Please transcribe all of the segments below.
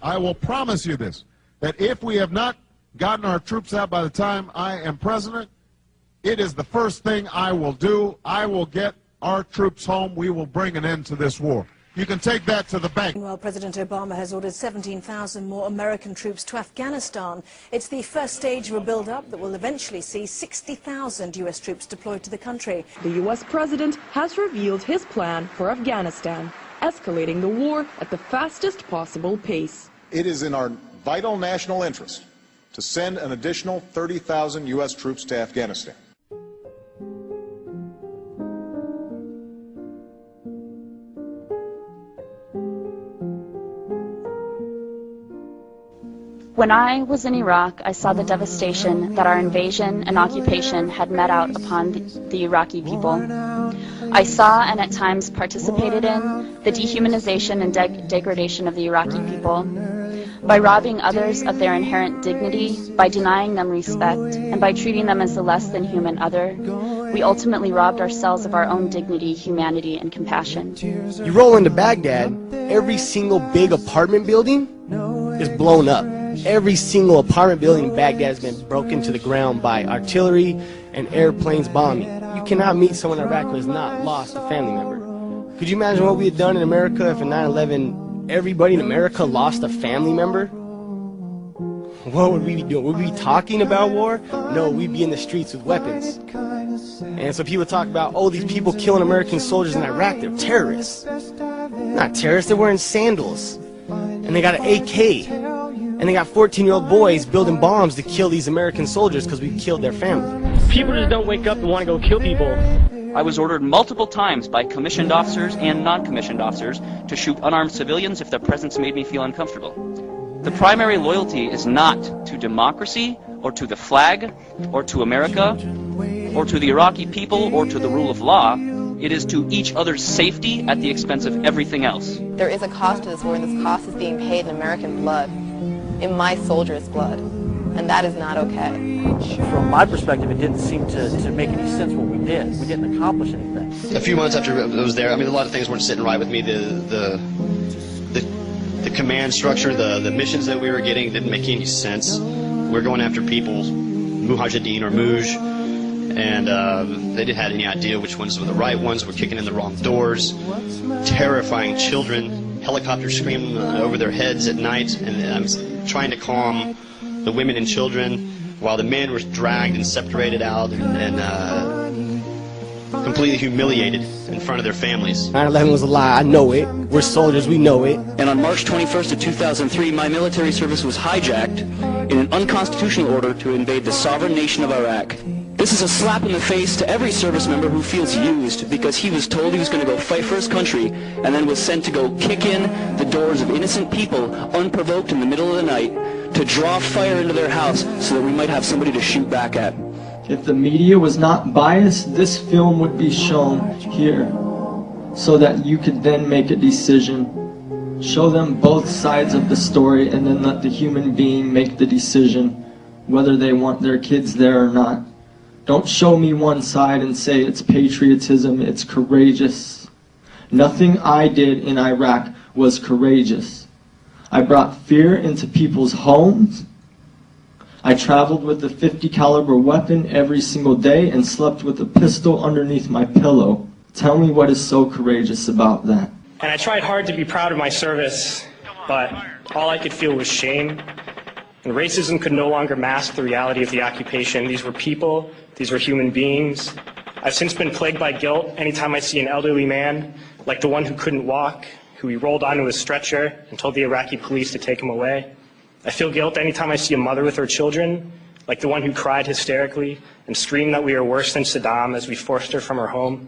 I will promise you this, that if we have not gotten our troops out by the time I am president, it is the first thing I will do. I will get our troops home. We will bring an end to this war. You can take that to the bank. Well, President Obama has ordered 17,000 more American troops to Afghanistan. It's the first stage of a build-up that will eventually see 60,000 U.S. troops deployed to the country. The U.S. president has revealed his plan for Afghanistan, escalating the war at the fastest possible pace. It is in our vital national interest to send an additional 30,000 U.S. troops to Afghanistan. When I was in Iraq, I saw the devastation that our invasion and occupation had met out upon the Iraqi people. I saw and at times participated in the dehumanization and degradation of the Iraqi people. By robbing others of their inherent dignity, by denying them respect, and by treating them as the less than human other, we ultimately robbed ourselves of our own dignity, humanity, and compassion. You roll into Baghdad, every single big apartment building is blown up. Every single apartment building in Baghdad has been broken to the ground by artillery and airplanes bombing. You cannot meet someone in Iraq who has not lost a family member. Could you imagine what we had done in America if in 9/11 everybody in America lost a family member? What would we be doing? Would we be talking about war? No, we'd be in the streets with weapons. And so people talk about, oh, these people killing American soldiers in Iraq, they're terrorists. Not terrorists, they're wearing sandals. And they got an AK. And they got 14-year-old boys building bombs to kill these American soldiers because we killed their family. People just don't wake up and want to go kill people. I was ordered multiple times by commissioned officers and non-commissioned officers to shoot unarmed civilians if their presence made me feel uncomfortable. The primary loyalty is not to democracy or to the flag or to America or to the Iraqi people or to the rule of law. It is to each other's safety at the expense of everything else. There is a cost to this war, and this cost is being paid in American blood, in my soldiers' blood, and that is not okay. From my perspective, it didn't seem to make any sense what we did. We didn't accomplish anything. A few months after I was there, I mean, a lot of things weren't sitting right with me. The command structure, the missions that we were getting didn't make any sense. We were going after people, mujahideen or muj, and they didn't have any idea which ones were the right ones. We're kicking in the wrong doors, terrifying children, helicopters screaming over their heads at night, and I'm trying to calm the women and children while the men were dragged and separated out and completely humiliated in front of their families. 9/11 was a lie, I know it. We're soldiers, we know it. And on March 21st of 2003, my military service was hijacked in an unconstitutional order to invade the sovereign nation of Iraq. This is a slap in the face to every service member who feels used because he was told he was going to go fight for his country and then was sent to go kick in the doors of innocent people unprovoked in the middle of the night to draw fire into their house so that we might have somebody to shoot back at. If the media was not biased, this film would be shown here so that you could then make a decision. Show them both sides of the story and then let the human being make the decision whether they want their kids there or not. Don't show me one side and say it's patriotism, it's courageous. Nothing I did in Iraq was courageous. I brought fear into people's homes. I traveled with a .50 caliber weapon every single day and slept with a pistol underneath my pillow. Tell me what is so courageous about that. And I tried hard to be proud of my service, but all I could feel was shame. And racism could no longer mask the reality of the occupation. These were people, these were human beings. I've since been plagued by guilt anytime I see an elderly man, like the one who couldn't walk, who he rolled onto a stretcher and told the Iraqi police to take him away. I feel guilt anytime I see a mother with her children, like the one who cried hysterically and screamed that we are worse than Saddam as we forced her from her home.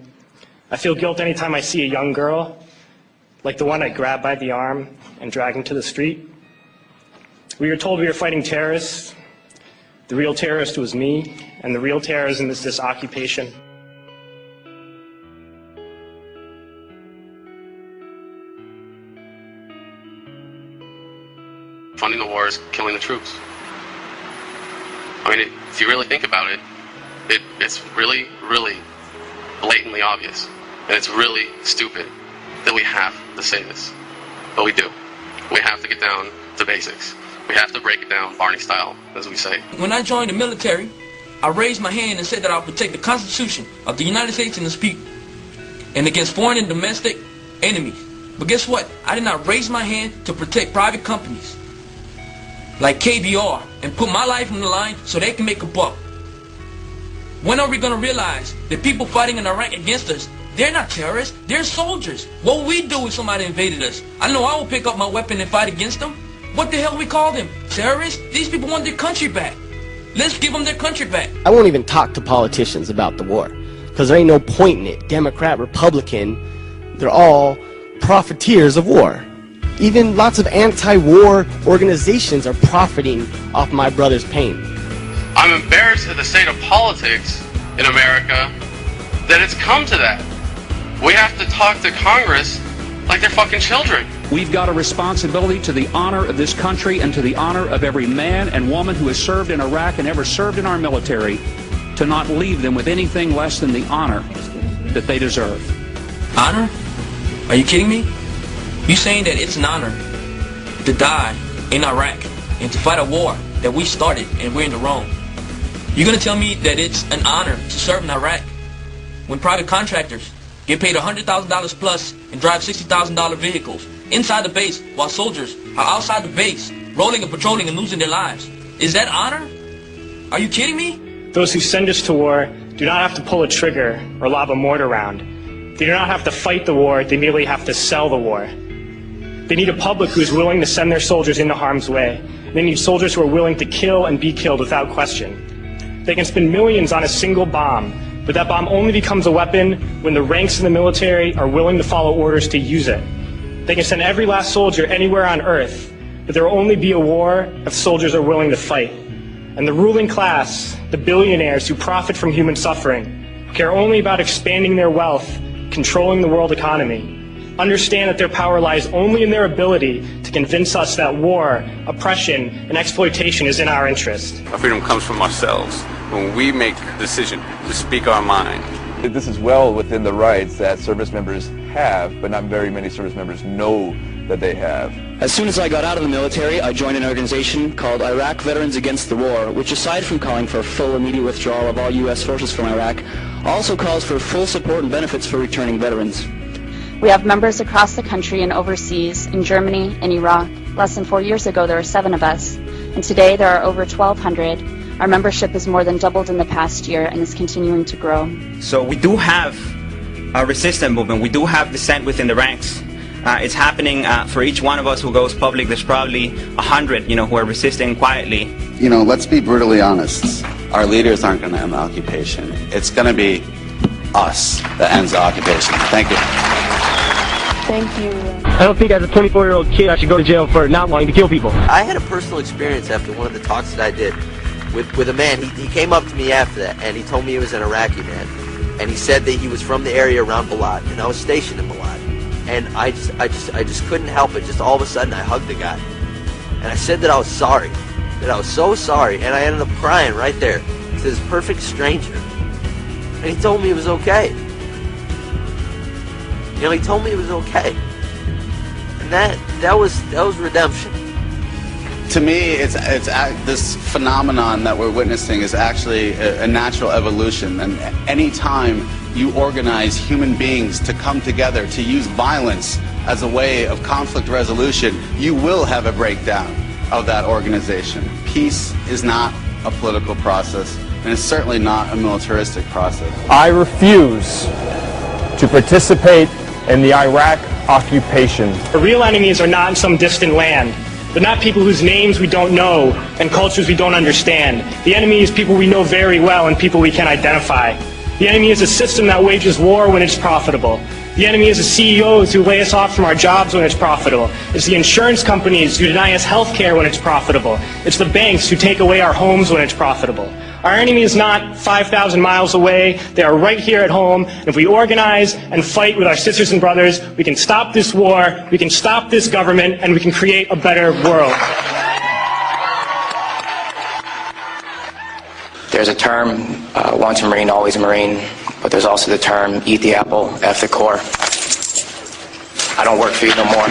I feel guilt anytime I see a young girl, like the one I grabbed by the arm and dragged into the street. We were told we were fighting terrorists. The real terrorist was me, and the real terrorism is this occupation. Funding the war is killing the troops. I mean, if you really think about it, it's really, really blatantly obvious. And it's really stupid that we have to say this. But we do. We have to get down to to basics. We have to break it down Barney style, as we say. When I joined the military, I raised my hand and said that I would protect the Constitution of the United States and its people, and against foreign and domestic enemies. But guess what? I did not raise my hand to protect private companies like KBR and put my life on the line so they can make a buck. When are we going to realize that people fighting in Iraq against us, they're not terrorists, they're soldiers? What would we do if somebody invaded us? I know I will pick up my weapon and fight against them. What the hell we call them? Terrorists? These people want their country back. Let's give them their country back. I won't even talk to politicians about the war, because there ain't no point in it. Democrat, Republican, they're all profiteers of war. Even lots of anti-war organizations are profiting off my brother's pain. I'm embarrassed at the state of politics in America that it's come to that. We have to talk to Congress like they're fucking children. We've got a responsibility to the honor of this country and to the honor of every man and woman who has served in Iraq and ever served in our military, to not leave them with anything less than the honor that they deserve. Honor? Are you kidding me? You saying that it's an honor to die in Iraq and to fight a war that we started and we're in the wrong? You're going to tell me that it's an honor to serve in Iraq when private contractors get paid $100,000 plus and drive $60,000 vehicles inside the base while soldiers are outside the base rolling and patrolling and losing their lives? Is that honor? Are you kidding me? Those who send us to war do not have to pull a trigger or lob a mortar round. They do not have to fight the war, they merely have to sell the war. They need a public who is willing to send their soldiers into harm's way. They need soldiers who are willing to kill and be killed without question. They can spend millions on a single bomb, but that bomb only becomes a weapon when the ranks in the military are willing to follow orders to use it. They can send every last soldier anywhere on earth, but there will only be a war if soldiers are willing to fight. And the ruling class, the billionaires who profit from human suffering, care only about expanding their wealth, controlling the world economy, understand that their power lies only in their ability to convince us that war, oppression, and exploitation is in our interest. Our freedom comes from ourselves when we make the decision to speak our mind. This is well within the rights that service members have, but not very many service members know that they have. As soon as I got out of the military, I joined an organization called Iraq Veterans Against the War, which aside from calling for full immediate withdrawal of all U.S. forces from Iraq, also calls for full support and benefits for returning veterans. We have members across the country and overseas, in Germany and Iraq. Less than 4 years ago, there were 7 of us, and today there are over 1,200. Our membership has more than doubled in the past year and is continuing to grow. So we do have a resistance movement. We do have dissent within the ranks. It's happening for each one of us who goes public. There's probably 100, who are resisting quietly. Let's be brutally honest. Our leaders aren't going to end the occupation. It's going to be us that ends the occupation. Thank you. Thank you. I don't think as a 24-year-old kid I should go to jail for not wanting to kill people. I had a personal experience after one of the talks that I did with a man. He came up to me after that, and he told me he was an Iraqi man. And he said that he was from the area around Balad, and I was stationed in Balad. And I just couldn't help it. Just all of a sudden, I hugged the guy. And I said that I was sorry. That I was so sorry. And I ended up crying right there to this perfect stranger. And he told me it was okay. He told me it was okay. And that was redemption. To me, it's this phenomenon that we're witnessing is actually a natural evolution. And any time you organize human beings to come together to use violence as a way of conflict resolution, you will have a breakdown of that organization. Peace is not a political process, and it's certainly not a militaristic process. I refuse to participate in the Iraq occupation. The real enemies are not in some distant land. They're not people whose names we don't know and cultures we don't understand. The enemy is people we know very well and people we can identify. The enemy is a system that wages war when it's profitable. The enemy is the CEOs who lay us off from our jobs when it's profitable. It's the insurance companies who deny us health care when it's profitable. It's the banks who take away our homes when it's profitable. Our enemy is not 5,000 miles away. They are right here at home. And if we organize and fight with our sisters and brothers, we can stop this war, we can stop this government, and we can create a better world. There's a term, once a Marine, always a Marine, but there's also the term, eat the apple, F the core. I don't work for you no more.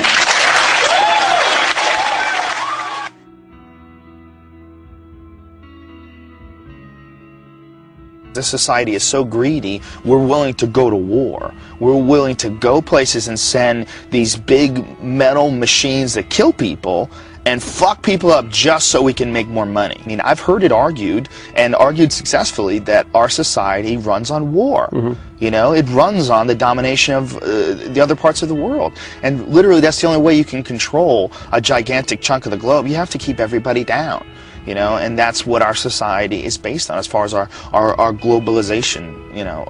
This society is so greedy, we're willing to go to war. We're willing to go places and send these big metal machines that kill people and fuck people up just so we can make more money. I mean, I've heard it argued, and argued successfully, that our society runs on war. You know, it runs on the domination of the other parts of the world. And literally, that's the only way you can control a gigantic chunk of the globe. You have to keep everybody down. You know, and that's what our society is based on as far as our globalization, you know,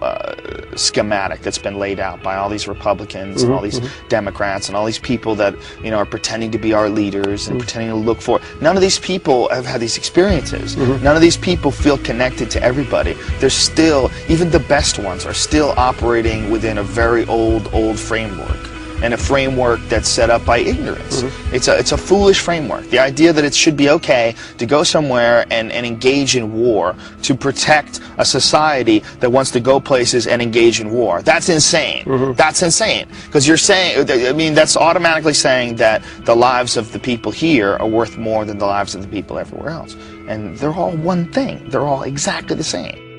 schematic that's been laid out by all these Republicans and all these Democrats and all these people that, you know, are pretending to be our leaders and pretending to look for. None of these people have had these experiences. None of these people feel connected to everybody. They're still, even the best ones are still operating within a very old framework. And a framework that's set up by ignorance. It's a foolish framework. The idea that it should be okay to go somewhere and engage in war to protect a society that wants to go places and engage in war. That's insane. That's insane. Because you're saying, I mean, that's automatically saying that the lives of the people here are worth more than the lives of the people everywhere else. And they're all one thing. They're all exactly the same.